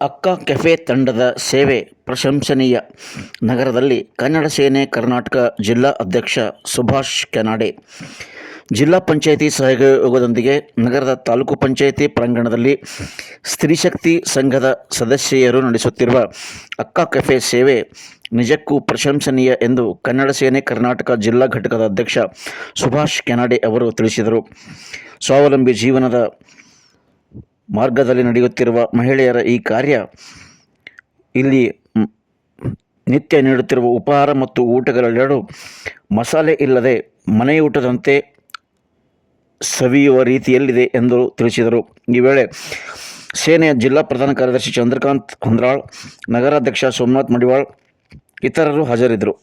ಅಕ್ಕ ಕೆಫೆ ತಂಡದ ಸೇವೆ ಪ್ರಶಂಸನೀಯ. ನಗರದಲ್ಲಿ ಕನ್ನಡ ಸೇನೆ ಕರ್ನಾಟಕ ಜಿಲ್ಲಾ ಅಧ್ಯಕ್ಷ ಸುಭಾಷ್ ಕೆನಾಡೆ ಜಿಲ್ಲಾ ಪಂಚಾಯಿತಿ ಸಹಯೋಗದೊಂದಿಗೆ ನಗರದ ತಾಲೂಕು ಪಂಚಾಯಿತಿ ಪ್ರಾಂಗಣದಲ್ಲಿ ಸ್ತ್ರೀಶಕ್ತಿ ಸಂಘದ ಸದಸ್ಯೆಯರು ನಡೆಸುತ್ತಿರುವ ಅಕ್ಕ ಕೆಫೆ ಸೇವೆ ನಿಜಕ್ಕೂ ಪ್ರಶಂಸನೀಯ ಎಂದು ಕನ್ನಡ ಸೇನೆ ಕರ್ನಾಟಕ ಜಿಲ್ಲಾ ಘಟಕದ ಅಧ್ಯಕ್ಷ ಸುಭಾಷ್ ಕೆನಾಡೆ ಅವರು ತಿಳಿಸಿದರು. ಸ್ವಾವಲಂಬಿ ಜೀವನದ ಮಾರ್ಗದಲ್ಲಿ ನಡೆಯುತ್ತಿರುವ ಮಹಿಳೆಯರ ಈ ಕಾರ್ಯ ಇಲ್ಲಿ ನಿತ್ಯ ನೀಡುತ್ತಿರುವ ಉಪಹಾರ ಮತ್ತು ಊಟಗಳೆರಡೂ ಮಸಾಲೆ ಇಲ್ಲದೆ ಮನೆಯೂಟದಂತೆ ಸವಿಯುವ ರೀತಿಯಲ್ಲಿದೆ ಎಂದು ತಿಳಿಸಿದರು. ಈ ವೇಳೆ ಸೇನೆಯ ಜಿಲ್ಲಾ ಪ್ರಧಾನ ಕಾರ್ಯದರ್ಶಿ ಚಂದ್ರಕಾಂತ್ ಹೊಂದ್ರಾಳ್, ನಗರಾಧ್ಯಕ್ಷ ಸೋಮನಾಥ್ ಮಡಿವಾಳ್ ಇತರರು ಹಾಜರಿದ್ದರು.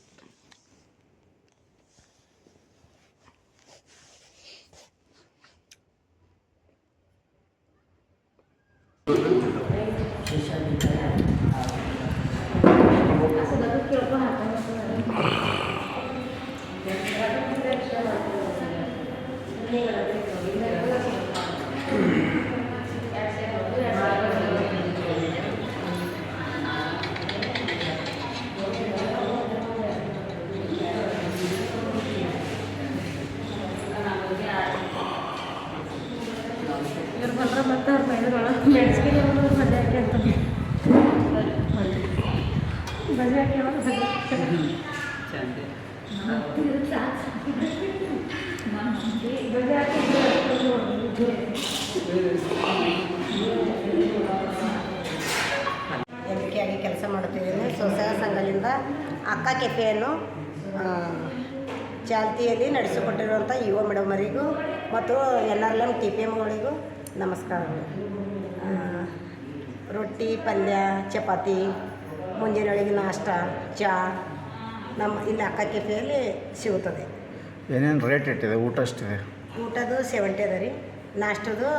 ಇವ್ರು ಬಂದ್ರೆ ಮತ್ತೆ ಅವ್ರ ಮೈದೊಳಗೆ ಮೆಣಸಿಗೆ ಬಜೆ ಹಾಕಿ ಅಂತ ಬಜೆ ಹಾಕಿ ಬಜೆ ಹಾಕಿ ಎಲ್ಕೆಯಾಗಿ ಕೆಲಸ ಮಾಡುತ್ತಿದ್ದೇನೆ. ಸ್ವಸಹಾಯ ಸಂಘದಿಂದ ಅಕ್ಕ ಕೆಫೆಯನ್ನು ಚಾಲ್ತಿಯಲ್ಲಿ ನಡೆಸಿಕೊಟ್ಟಿರುವಂಥ ಯುವ ಮೇಡಮರಿಗೂ ಮತ್ತು NRLM TPMಗಳಿಗೂ ನಮಸ್ಕಾರಗಳು. ರೊಟ್ಟಿ, ಪಲ್ಯ, ಚಪಾತಿ, ಮುಂಜಾನೆಗಳಿಗೆ ನಾಷ್ಟ, ಚಹಾ ನಮ್ಮ ಇಲ್ಲಿ ಅಕ್ಕ ಕೆಫೆಯಲ್ಲಿ ಸಿಗುತ್ತದೆ. ಏನೇನು ರೇಟ್ ಇಟ್ಟಿದೆ? ಊಟ ಎಷ್ಟಿದೆ? ಊಟದ್ದು 70 ಅದ ರೀ, ನಾಷ್ಟದ್ದು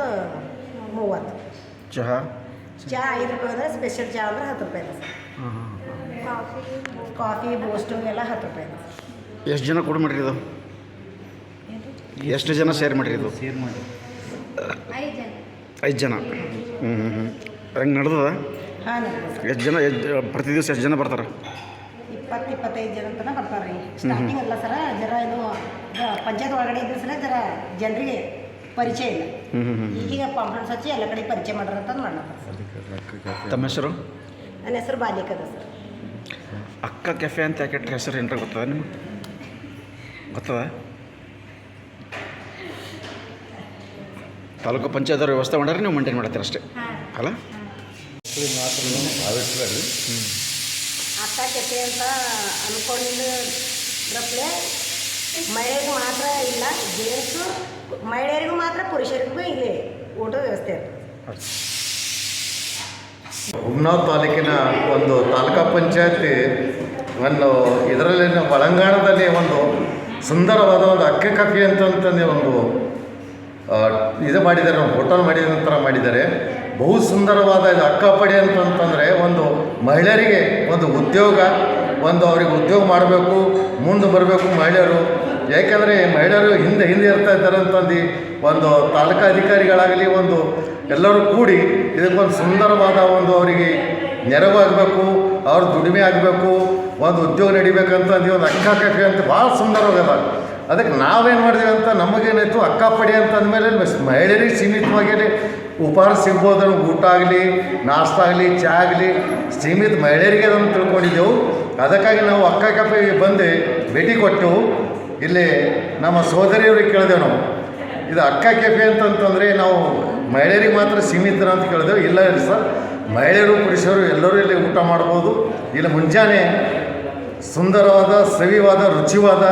30. ಚಹಾ 5 ರೂಪಾಯಿ ಅಂದರೆ ಸ್ಪೆಷಲ್ ಚಹಾ ಅಂದರೆ 10 ರೂಪಾಯಿ ಇದೆ ಸರ್. ಕಾಫಿ ಬೂಸ್ಟು ಎಲ್ಲ 10 ರೂಪಾಯಿ ಇದೆ. ಎಷ್ಟು ಜನ ಕೊಡು ಮಾಡಿರಿ? ಇದು ಎಷ್ಟು ಜನ ಶೇರ್ ಮಾಡಿರಿ? ಇದು 5 ಜನ. ಹೆಂಗೆ ನಡೆದದ? ಹಾಂ ಸರ್. ಎಷ್ಟು ಜನ ಪ್ರತಿ ದಿವಸ ಎಷ್ಟು ಜನ ಬರ್ತಾರೆ? 20-25 ಜನ ತನಕ ಬರ್ತಾರೆ ರೀ. ಸ್ಟಾರ್ಟಿಂಗ್ ಅಲ್ಲ ಸರ, ಜರ ಇದು ಪಂಚಾಯತ್ ಒಳಗಡೆ ಇದ್ರೆ ಸರ ಜರ ಜನರಿಗೆ ಪರಿಚಯ ಇಲ್ಲ. ಈಗೀಗ ಪಾಂಪ್ಲೆಟ್ಸ್ ಹಚ್ಚಿ ಎಲ್ಲ ಕಡೆ ಪರಿಚಯ ಮಾಡ್ರಿ ಅಂತಂದು ಮಾಡ್ಲತ್ತಾರೆ ಸರ್. ತಮ್ಮ ಹೆಸರು? ನನ್ನ ಹೆಸರು ಬಾಲಿಕದ ಸರ್. ಅಕ್ಕ ಕೆಫೆ ಅಂತ ಯಾಕೆ ಹೆಸರು ಏನಾರ ಗೊತ್ತದ ನಿಮ್ಗೆ? ಗೊತ್ತದ? ತಾಲೂಕು ಪಂಚಾಯತ್ ವ್ಯವಸ್ಥೆ ಮಾಡ್ಯಾರ, ನೀವು ಮೇಂಟೈನ್ ಮಾಡ್ತೀರ ಅಷ್ಟೇ ಅಲ್ಲ? ಅಕ್ಕ ಕೆಫೆ ಅಂತ ಅಂದ್ಕೊಂಡಿದ್ದಪ್ಲೆ ಮಹಿಳೆಯರಿಗೂ ಮಾತ್ರ ಇಲ್ಲ, ಜೆಂಟ್ಸು ಮಹಿಳೆಯರಿಗೂ ಮಾತ್ರ, ಪುರುಷರಿಗೂ ಇಲ್ಲಿ ಊಟದ ವ್ಯವಸ್ಥೆ ಇರ್ತದೆ. ಹುಮ್ನಾಬಾದ್ ತಾಲೂಕಿನ ಒಂದು ತಾಲೂಕಾ ಪಂಚಾಯತಿ ಒಂದು ಇದರಲ್ಲಿನ ಒಳಾಂಗಣದಲ್ಲಿ ಒಂದು ಸುಂದರವಾದ ಒಂದು ಅಕ್ಕೆ ಕಾಫಿ ಅಂತಂದು ಒಂದು ಇದು ಮಾಡಿದ್ದಾರೆ, ಒಂದು ಹೋಟೆಲ್ ಮಾಡಿದ ನಂತರ ಮಾಡಿದ್ದಾರೆ. ಬಹು ಸುಂದರವಾದ ಇದು ಅಕ್ಕಪಡಿ ಅಂತಂತಂದರೆ ಒಂದು ಮಹಿಳೆಯರಿಗೆ ಒಂದು ಉದ್ಯೋಗ, ಒಂದು ಅವ್ರಿಗೆ ಉದ್ಯೋಗ ಮಾಡಬೇಕು, ಮುಂದೆ ಬರಬೇಕು ಮಹಿಳೆಯರು. ಯಾಕೆಂದರೆ ಮಹಿಳೆಯರು ಹಿಂದೆ ಇರ್ತಾ ಇದ್ದಾರೆ ಅಂತಂದು ಒಂದು ತಾಲೂಕಾ ಅಧಿಕಾರಿಗಳಾಗಲಿ ಒಂದು ಎಲ್ಲರೂ ಕೂಡಿ ಇದಕ್ಕೊಂದು ಸುಂದರವಾದ ಒಂದು ಅವರಿಗೆ ನೆರವಾಗಬೇಕು, ಅವ್ರ ದುಡಿಮೆ ಆಗಬೇಕು, ಒಂದು ಉದ್ಯೋಗ ನಡಿಬೇಕಂತಂದು ಒಂದು ಅಕ್ಕ ಕೆಫೆ ಅಂತ ಭಾಳ ಸುಂದರವಾಗದ. ಅದಕ್ಕೆ ನಾವೇನು ಮಾಡಿದೀವಿ ಅಂತ ನಮಗೇನಾಯಿತು, ಅಕ್ಕಪಡಿ ಅಂತಂದಮೇಲೆ ಮಹಿಳೆಯರಿಗೆ ಸೀಮಿತವಾಗಿ ಉಪಹಾರ ಸಿಗ್ಬೋದು, ಊಟ ಆಗಲಿ, ನಾಷ್ಟ ಆಗಲಿ, ಚಹಾ ಆಗಲಿ ಸೀಮಿತ ಮಹಿಳೆಯರಿಗೆ ಅದನ್ನು ತಿಳ್ಕೊಂಡಿದ್ದೆವು. ಅದಕ್ಕಾಗಿ ನಾವು ಅಕ್ಕ ಕೆಫೆಗೆ ಬಂದು ಭೇಟಿ ಕೊಟ್ಟೆವು. ಇಲ್ಲಿ ನಮ್ಮ ಸೋದರಿಯವ್ರಿಗೆ ಕೇಳಿದೆವು ನಾವು, ಇದು ಅಕ್ಕ ಕೆಫೆ ಅಂತಂತಂದರೆ ನಾವು ಮಹಿಳೆಯರಿಗೆ ಮಾತ್ರ ಸೀಮಿತರ ಅಂತ ಕೇಳಿದೆವು. ಇಲ್ಲ ಸರ್, ಮಹಿಳೆಯರು ಪುರುಷರು ಎಲ್ಲರೂ ಇಲ್ಲಿ ಊಟ ಮಾಡ್ಬೋದು. ಇಲ್ಲಿ ಮುಂಜಾನೆ ಸುಂದರವಾದ ಸವಿವಾದ ರುಚಿವಾದ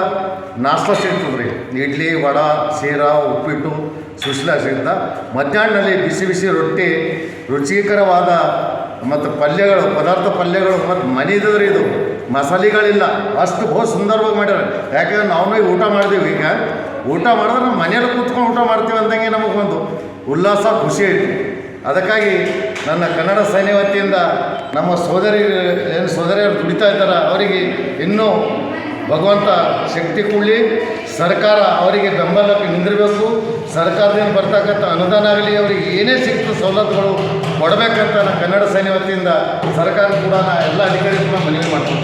ನಾಷ್ಟ ಸಿಗ್ತದೆ ರೀ. ಇಡ್ಲಿ, ವಡೆ, ಶೀರಾ, ಉಪ್ಪಿಟ್ಟು, ಸುಸ್ಲಾ ಸಿಗ್ತ. ಮಧ್ಯಾಹ್ನದಲ್ಲಿ ಬಿಸಿ ಬಿಸಿ ರೊಟ್ಟಿ, ರುಚಿಕರವಾದ ಮತ್ತು ಪಲ್ಯಗಳು, ಪಲ್ಯಗಳು ಮತ್ತು ಮನೆದವ್ರಿ ಇದು ಮಸಾಲೆಗಳಿಲ್ಲ, ಅಷ್ಟು ಬಹು ಸುಂದರವಾಗಿ ಮಾಡ್ಯಾರ. ಯಾಕಂದ್ರೆ ನಾವು ಊಟ ಮಾಡಿದೀವಿ. ಈಗ ಊಟ ಮಾಡಿದ್ರೆ ನಾವು ಮನೇಲಿ ಕೂತ್ಕೊಂಡು ಊಟ ಮಾಡ್ತೀವಿ ಅಂದಂಗೆ ನಮಗೊಂದು ಉಲ್ಲಾಸ, ಖುಷಿ ಐತಿ. ಅದಕ್ಕಾಗಿ ನನ್ನ ಕನ್ನಡ ಸೈನ್ಯ ವತಿಯಿಂದ ನಮ್ಮ ಸೋದರಿಯರು ದುಡಿತಾ ಇದ್ದಾರೆ, ಅವರಿಗೆ ಇನ್ನೂ ಭಗವಂತ ಶಕ್ತಿ ಕೊಡಲಿ. ಸರ್ಕಾರ ಅವರಿಗೆ ಬೆಂಬಲಕ್ಕೆ ನಿಂದಿರಬೇಕು. ಸರ್ಕಾರದಿಂದ ಬರ್ತಕ್ಕಂಥ ಅನುದಾನ ಆಗಲಿ, ಅವರಿಗೆ ಏನೇ ಸಿಕ್ತು ಸವಲತ್ತುಗಳು ಕೊಡಬೇಕಂತ ನಾನು ಕನ್ನಡ ಸೇನೆ ವತಿಯಿಂದ ಸರ್ಕಾರ ಕೂಡ ಎಲ್ಲ ಅಧಿಕಾರಿಗಳು ಮನವಿ ಮಾಡ್ತೀನಿ.